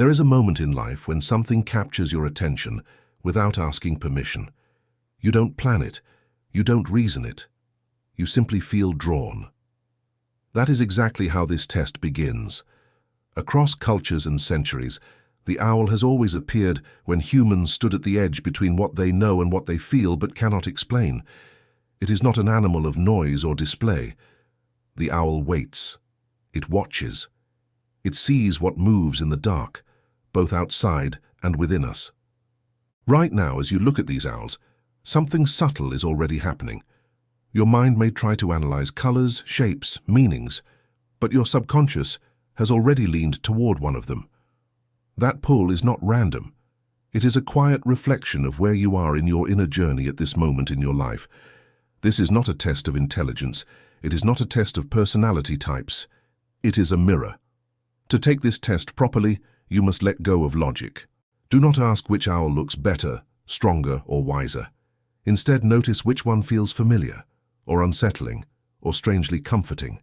There is a moment in life when something captures your attention without asking permission. You don't plan it, you don't reason it, you simply feel drawn. That is exactly how this test begins. Across cultures and centuries, the owl has always appeared when humans stood at the edge between what they know and what they feel but cannot explain. It is not an animal of noise or display. The owl waits. It watches. It sees what moves in the dark, both outside and within us. Right now, as you look at these owls, something subtle is already happening. Your mind may try to analyze colors, shapes, meanings, but your subconscious has already leaned toward one of them. That pull is not random. It is a quiet reflection of where you are in your inner journey at this moment in your life. This is not a test of intelligence. It is not a test of personality types. It is a mirror. To take this test properly, you must let go of logic. Do not ask which owl looks better, stronger, or wiser. Instead, notice which one feels familiar, or unsettling, or strangely comforting.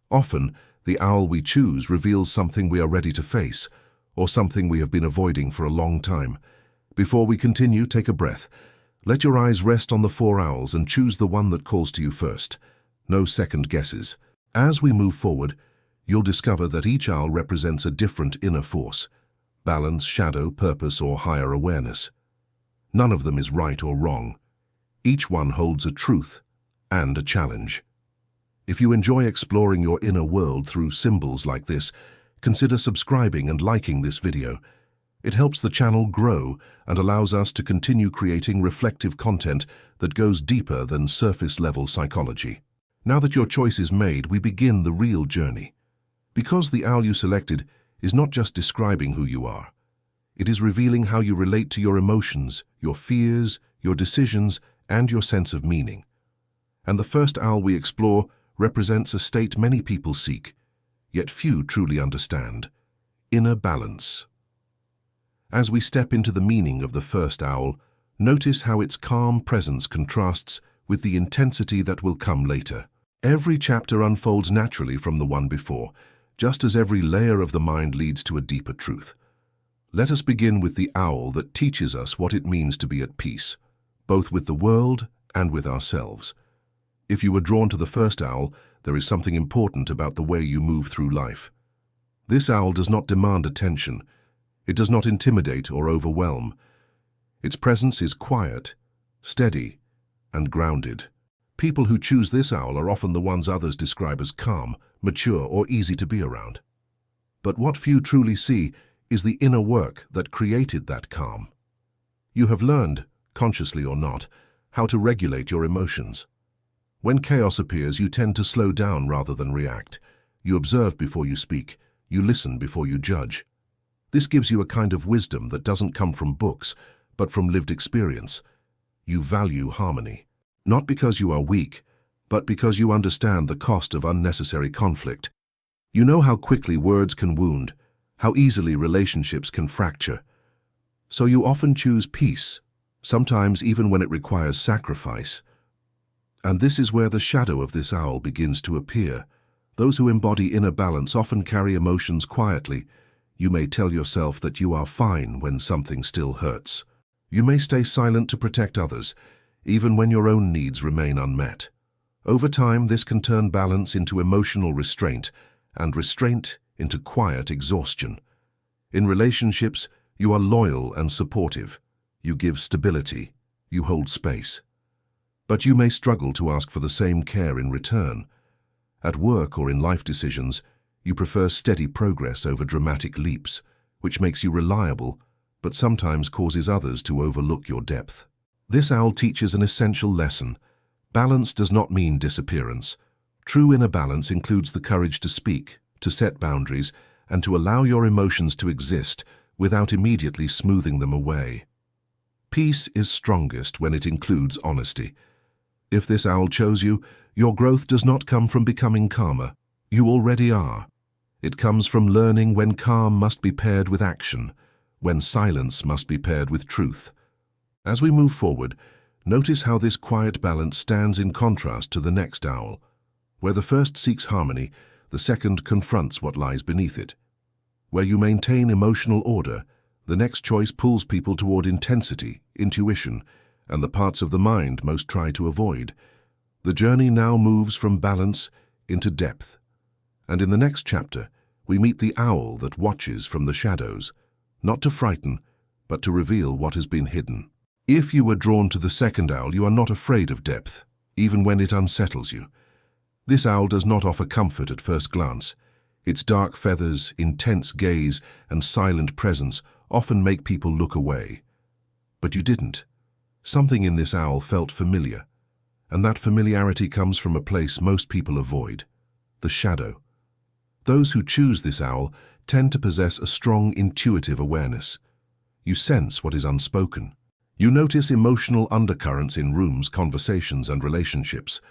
Often, the owl we choose reveals something we are ready to face, or something we have been avoiding for a long time. Before we continue, take a breath. Let your eyes rest on the 4 owls and choose the one that calls to you first. No second guesses. As we move forward, you'll discover that each owl represents a different inner force: balance, shadow, purpose, or higher awareness. None of them is right or wrong. Each one holds a truth and a challenge. If you enjoy exploring your inner world through symbols like this, consider subscribing and liking this video. It helps the channel grow and allows us to continue creating reflective content that goes deeper than surface-level psychology. Now that your choice is made, we begin the real journey. Because the owl you selected is not just describing who you are. It is revealing how you relate to your emotions, your fears, your decisions, and your sense of meaning. And the first owl we explore represents a state many people seek, yet few truly understand: inner balance. As we step into the meaning of the first owl, notice how its calm presence contrasts with the intensity that will come later. Every chapter unfolds naturally from the one before, just as every layer of the mind leads to a deeper truth. Let us begin with the owl that teaches us what it means to be at peace, both with the world and with ourselves. If you were drawn to the first owl, there is something important about the way you move through life. This owl does not demand attention. It does not intimidate or overwhelm. Its presence is quiet, steady, and grounded. People who choose this owl are often the ones others describe as calm, mature, or easy to be around. But what few truly see is the inner work that created that calm. You have learned, consciously or not, how to regulate your emotions. When chaos appears, you tend to slow down rather than react. You observe before you speak. You listen before you judge. This gives you a kind of wisdom that doesn't come from books, but from lived experience. You value harmony, not because you are weak, but because you understand the cost of unnecessary conflict. You know how quickly words can wound, how easily relationships can fracture. So you often choose peace, sometimes even when it requires sacrifice. And this is where the shadow of this owl begins to appear. Those who embody inner balance often carry emotions quietly. You may tell yourself that you are fine when something still hurts. You may stay silent to protect others, even when your own needs remain unmet. Over time, this can turn balance into emotional restraint, and restraint into quiet exhaustion. In relationships, you are loyal and supportive. You give stability. You hold space. But you may struggle to ask for the same care in return. At work or in life decisions, you prefer steady progress over dramatic leaps, which makes you reliable, but sometimes causes others to overlook your depth. This owl teaches an essential lesson. Balance does not mean disappearance. True inner balance includes the courage to speak, to set boundaries, and to allow your emotions to exist without immediately smoothing them away. Peace is strongest when it includes honesty. If this owl chose you, your growth does not come from becoming calmer. You already are. It comes from learning when calm must be paired with action, when silence must be paired with truth. As we move forward, notice how this quiet balance stands in contrast to the next owl. Where the first seeks harmony, the second confronts what lies beneath it. Where you maintain emotional order, the next choice pulls people toward intensity, intuition, and the parts of the mind most try to avoid. The journey now moves from balance into depth. And in the next chapter, we meet the owl that watches from the shadows, not to frighten, but to reveal what has been hidden. If you are drawn to the second owl, you are not afraid of depth, even when it unsettles you. This owl does not offer comfort at first glance. Its dark feathers, intense gaze, and silent presence often make people look away. But you didn't. Something in this owl felt familiar, and that familiarity comes from a place most people avoid: the shadow. Those who choose this owl tend to possess a strong intuitive awareness. You sense what is unspoken. You notice emotional undercurrents in rooms, conversations, and relationships.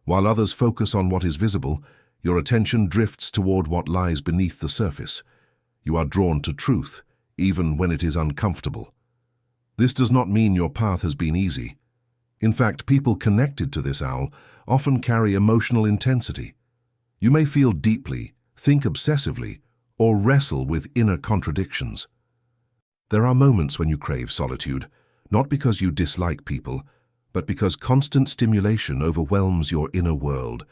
While others focus on what is visible, your attention drifts toward what lies beneath the surface. You are drawn to truth, even when it is uncomfortable. This does not mean your path has been easy. In fact, people connected to this owl often carry emotional intensity. You may feel deeply, think obsessively, or wrestle with inner contradictions. There are moments when you crave solitude, not because you dislike people, but because constant stimulation overwhelms your inner world.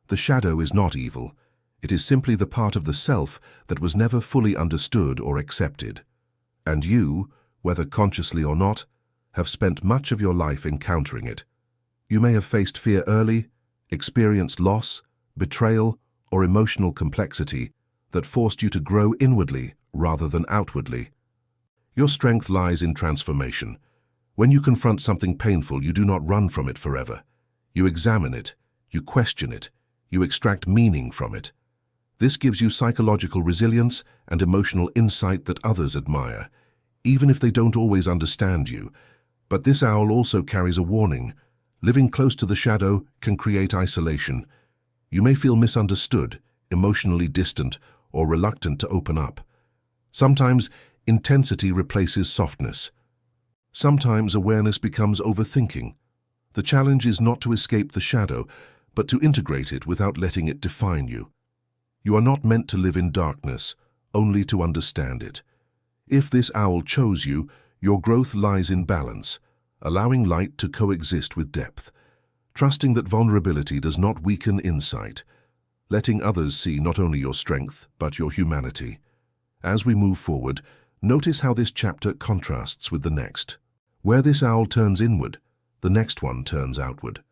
The shadow is not evil. It is simply the part of the self that was never fully understood or accepted. And you, whether consciously or not, have spent much of your life encountering it. You may have faced fear early, experienced loss, betrayal, or emotional complexity that forced you to grow inwardly rather than outwardly. Your strength lies in transformation. When you confront something painful, you do not run from it forever. You examine it, you question it, you extract meaning from it. This gives you psychological resilience and emotional insight that others admire, even if they don't always understand you. But this owl also carries a warning. Living close to the shadow can create isolation. You may feel misunderstood, emotionally distant, or reluctant to open up. Sometimes intensity replaces softness. Sometimes awareness becomes overthinking. The challenge is not to escape the shadow, but to integrate it without letting it define you. You are not meant to live in darkness, only to understand it. If this owl chose you, your growth lies in balance, allowing light to coexist with depth, trusting that vulnerability does not weaken insight, letting others see not only your strength, but your humanity. As we move forward, notice how this chapter contrasts with the next. Where this owl turns inward, the next one turns outward.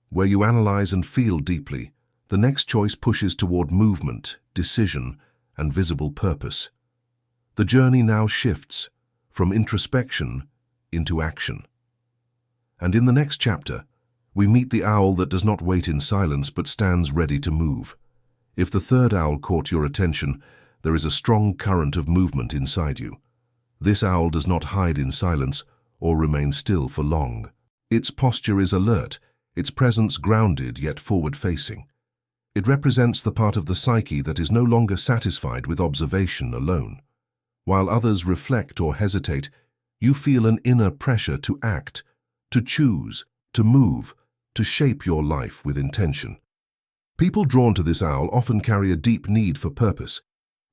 Where you analyze and feel deeply, the next choice pushes toward movement, decision, and visible purpose. The journey now shifts from introspection into action. And in the next chapter, we meet the owl that does not wait in silence but stands ready to move. If the third owl caught your attention, there is a strong current of movement inside you. This owl does not hide in silence or remain still for long. Its posture is alert, its presence grounded yet forward-facing. It represents the part of the psyche that is no longer satisfied with observation alone. While others reflect or hesitate, you feel an inner pressure to act, to choose, to move, to shape your life with intention. People drawn to this owl often carry a deep need for purpose.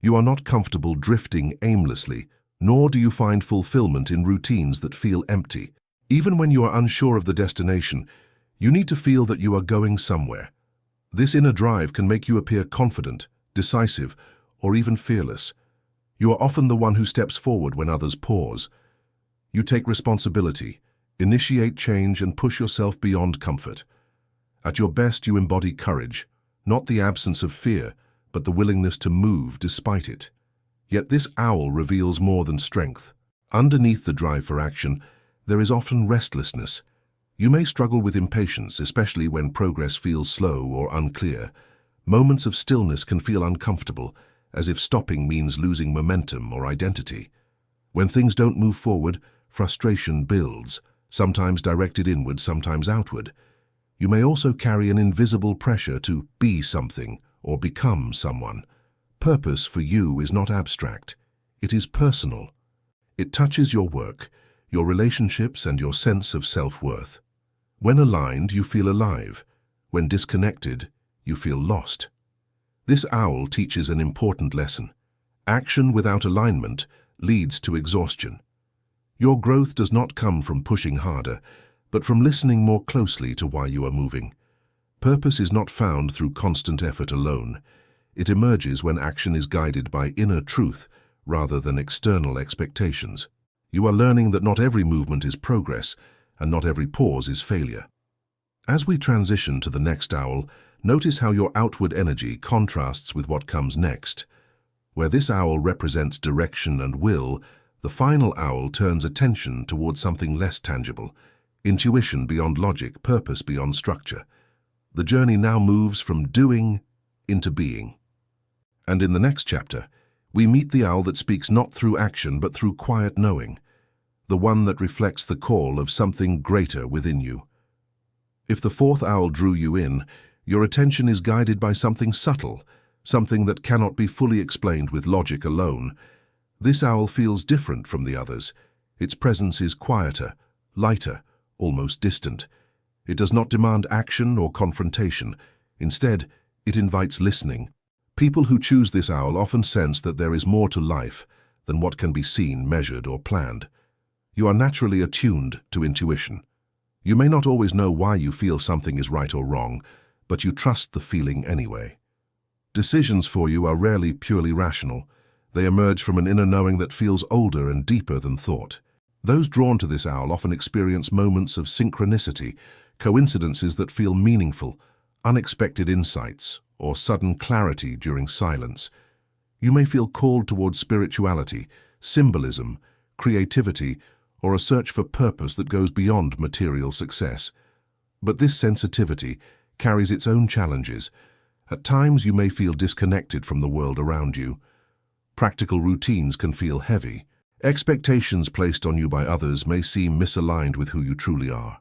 You are not comfortable drifting aimlessly, nor do you find fulfillment in routines that feel empty. Even when you are unsure of the destination, you need to feel that you are going somewhere. This inner drive can make you appear confident, decisive, or even fearless. You are often the one who steps forward when others pause. You take responsibility, initiate change, and push yourself beyond comfort. At your best, you embody courage, not the absence of fear, but the willingness to move despite it. Yet this owl reveals more than strength. Underneath the drive for action, there is often restlessness. You may struggle with impatience, especially when progress feels slow or unclear. Moments of stillness can feel uncomfortable, as if stopping means losing momentum or identity. When things don't move forward, frustration builds, sometimes directed inward, sometimes outward. You may also carry an invisible pressure to be something or become someone. Purpose for you is not abstract. It is personal. It touches your work, your relationships, and your sense of self-worth. When aligned, you feel alive. When disconnected, you feel lost. This owl teaches an important lesson. Action without alignment leads to exhaustion. Your growth does not come from pushing harder, but from listening more closely to why you are moving. Purpose is not found through constant effort alone. It emerges when action is guided by inner truth rather than external expectations. You are learning that not every movement is progress, and not every pause is failure. As we transition to the next owl, notice how your outward energy contrasts with what comes next. Where this owl represents direction and will, the final owl turns attention towards something less tangible, intuition beyond logic, purpose beyond structure. The journey now moves from doing into being. And in the next chapter, we meet the owl that speaks not through action but through quiet knowing, the one that reflects the call of something greater within you. If the fourth owl drew you in, your attention is guided by something subtle, something that cannot be fully explained with logic alone. This owl feels different from the others. Its presence is quieter, lighter, almost distant. It does not demand action or confrontation. Instead, it invites listening. People who choose this owl often sense that there is more to life than what can be seen, measured, or planned. You are naturally attuned to intuition. You may not always know why you feel something is right or wrong, but you trust the feeling anyway. Decisions for you are rarely purely rational. They emerge from an inner knowing that feels older and deeper than thought. Those drawn to this owl often experience moments of synchronicity, coincidences that feel meaningful, unexpected insights, or sudden clarity during silence. You may feel called towards spirituality, symbolism, creativity, or a search for purpose that goes beyond material success. But this sensitivity carries its own challenges. At times you may feel disconnected from the world around you. Practical routines can feel heavy. Expectations placed on you by others may seem misaligned with who you truly are.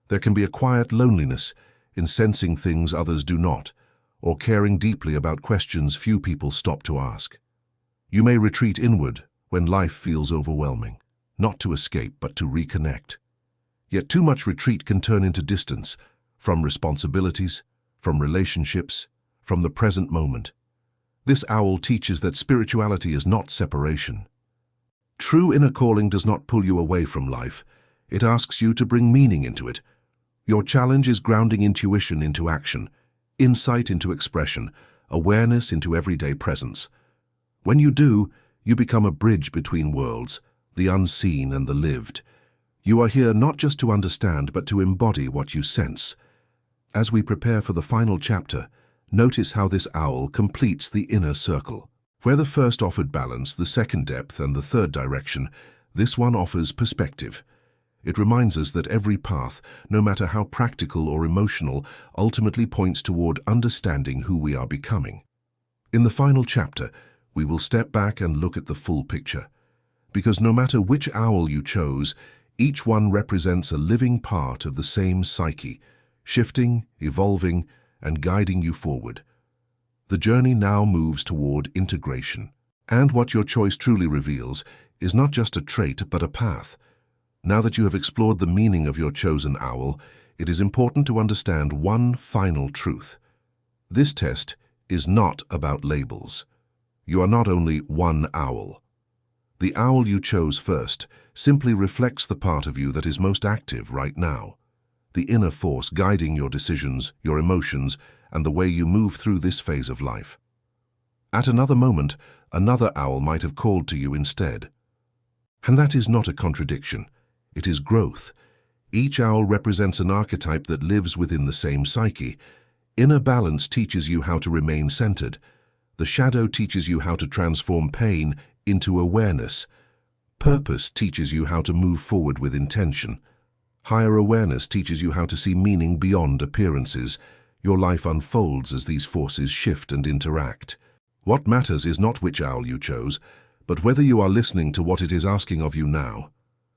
There can be a quiet loneliness in sensing things others do not, or caring deeply about questions few people stop to ask. You may retreat inward when life feels overwhelming, not to escape but to reconnect. Yet too much retreat can turn into distance, from responsibilities, from relationships, from the present moment. This owl teaches that spirituality is not separation. True inner calling does not pull you away from life. It asks you to bring meaning into it. Your challenge is grounding intuition into action, insight into expression, awareness into everyday presence. When you do, you become a bridge between worlds, the unseen and the lived. You are here not just to understand, but to embody what you sense. As we prepare for the final chapter, notice how this owl completes the inner circle. Where the first offered balance, the second depth, and the third direction, this one offers perspective. It reminds us that every path, no matter how practical or emotional, ultimately points toward understanding who we are becoming. In the final chapter, we will step back and look at the full picture. Because no matter which owl you chose, each one represents a living part of the same psyche, shifting, evolving, and guiding you forward. The journey now moves toward integration. And what your choice truly reveals is not just a trait, but a path. Now that you have explored the meaning of your chosen owl, it is important to understand one final truth. This test is not about labels. You are not only one owl. The owl you chose first simply reflects the part of you that is most active right now. The inner force guiding your decisions, your emotions, and the way you move through this phase of life. At another moment, another owl might have called to you instead. And that is not a contradiction. It is growth. Each owl represents an archetype that lives within the same psyche. Inner balance teaches you how to remain centered. The shadow teaches you how to transform pain into awareness. Purpose teaches you how to move forward with intention. Higher awareness teaches you how to see meaning beyond appearances. Your life unfolds as these forces shift and interact. What matters is not which owl you chose, but whether you are listening to what it is asking of you now.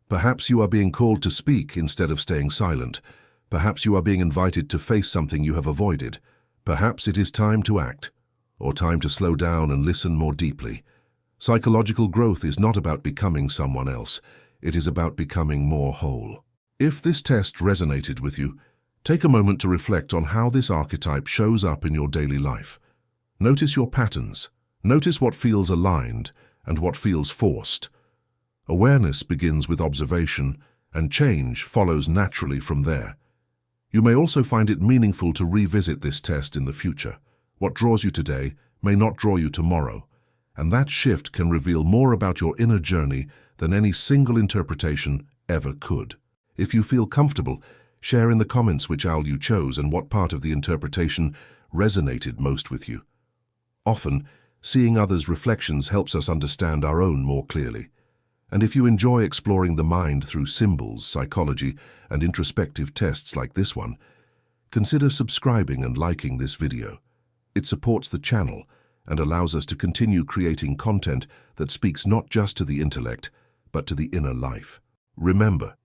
Perhaps you are being called to speak instead of staying silent. Perhaps you are being invited to face something you have avoided. Perhaps it is time to act, or time to slow down and listen more deeply. Psychological growth is not about becoming someone else. It is about becoming more whole. If this test resonated with you, take a moment to reflect on how this archetype shows up in your daily life. Notice your patterns, Notice what feels aligned and what feels forced. Awareness begins with observation, and change follows naturally from there. You may also find it meaningful to revisit this test in the future. What draws you today may not draw you tomorrow, and that shift can reveal more about your inner journey than any single interpretation ever could. If you feel comfortable, share in the comments which owl you chose and what part of the interpretation resonated most with you. Often, seeing others' reflections helps us understand our own more clearly. And if you enjoy exploring the mind through symbols, psychology, and introspective tests like this one, consider subscribing and liking this video. It supports the channel and allows us to continue creating content that speaks not just to the intellect, but to the inner life. Remember,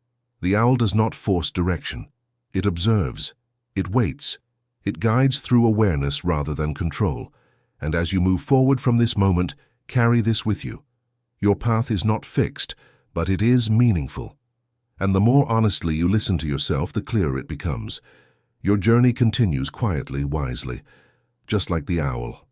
the owl does not force direction. It observes, it waits, it guides through awareness rather than control. And as you move forward from this moment, carry this with you. Your path is not fixed, but it is meaningful. And the more honestly you listen to yourself, the clearer it becomes. Your journey continues quietly, wisely, just like the owl,